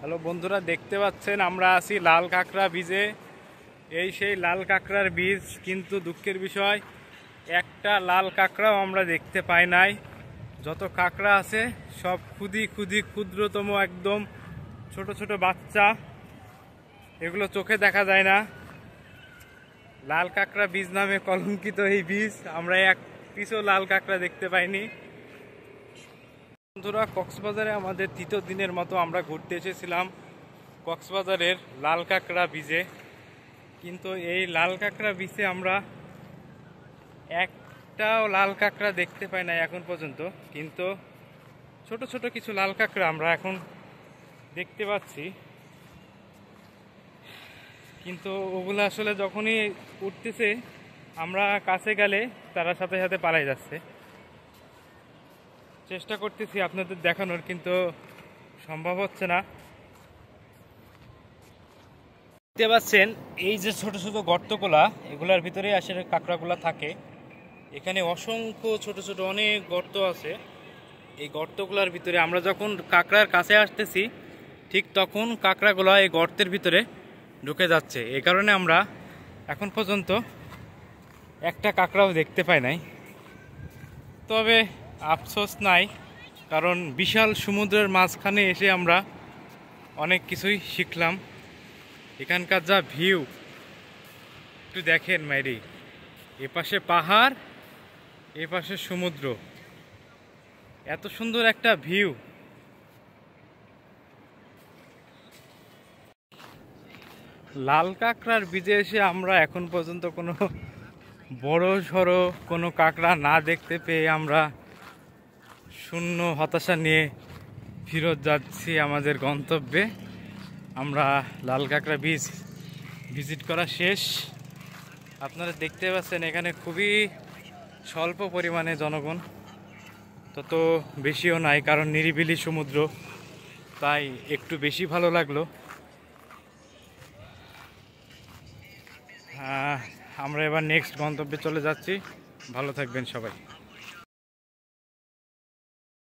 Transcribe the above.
Hello বন্ধুরা, দেখতে পাচ্ছেন আমরা আছি লাল কাঁকড়া বীজে। এই সেই লাল কাঁকড়ার বীজ, কিন্তু দুঃখের বিষয় একটা লাল কাঁকড়াও আমরা দেখতে পাই নাই। যত কাঁকড়া আছে সব খুদি খুদি ক্ষুদ্রতম, একদম ছোট ছোট বাচ্চা, এগুলো চোখে দেখা যায় না। লাল কাঁকড়া বীজ নামে কলঙ্কিত এই বীজ, আমরা এক পিসও লাল কাঁকড়া দেখতে পাইনি। বন্ধুরা, কক্সবাজারে আমাদের তৃতীয় দিনের মতো আমরা ঘুরতে এসেছিলাম কক্সবাজারের লাল কাঁকড়া বীজে। কিন্তু এই লাল কাঁকড়া বীজে আমরা একটাও লাল কাঁকড়া দেখতে পাই না এখন পর্যন্ত। কিন্তু ছোট ছোট কিছু লাল কাঁকড়া আমরা এখন দেখতে পাচ্ছি, কিন্তু ওগুলো আসলে যখনই উঠতেছে আমরা কাছে গেলে তারা সাথে সাথে পালাই যাচ্ছে। চেষ্টা করতেছি আপনাদের দেখানোর, কিন্তু সম্ভব হচ্ছে না। দেখতে পাচ্ছেন এই যে ছোট ছোট গর্তগুলা, এগুলার ভিতরে আসলে কাঁকড়াগুলা থাকে। এখানে অসংখ্য ছোট ছোট অনেক গর্ত আছে। এই গর্তগুলার ভিতরে আমরা যখন কাঁকড়ার কাছে আসতেছি, ঠিক তখন কাঁকড়াগুলা এই গর্তের ভিতরে ঢুকে যাচ্ছে। এই কারণে আমরা এখন পর্যন্ত একটা কাঁকড়াও দেখতে পাই নাই। তবে আফসোস নাই, কারণ বিশাল সমুদ্রের মাঝখানে এসে আমরা অনেক কিছুই শিখলাম। এখানকার যা ভিউ একটু দেখেন মাইরি, এপাশে পাহাড়, এপাশে সমুদ্র, এত সুন্দর একটা ভিউ। লাল কাঁকড়ার বীজে এসে আমরা এখন পর্যন্ত কোনো বড় সড়ো কোনো কাঁকড়া না দেখতে পেয়ে আমরা শূন্য হতাশা নিয়ে ফেরত যাচ্ছি আমাদের গন্তব্যে। আমরা লাল কাঁকড়া বীজ ভিজিট করা শেষ। আপনারা দেখতে পাচ্ছেন এখানে খুবই স্বল্প পরিমাণে জনগণ, তত বেশিও নাই, কারণ নিরিবিলি সমুদ্র, তাই একটু বেশি ভালো লাগলো। আমরা এবার নেক্সট গন্তব্যে চলে যাচ্ছি। ভালো থাকবেন সবাই।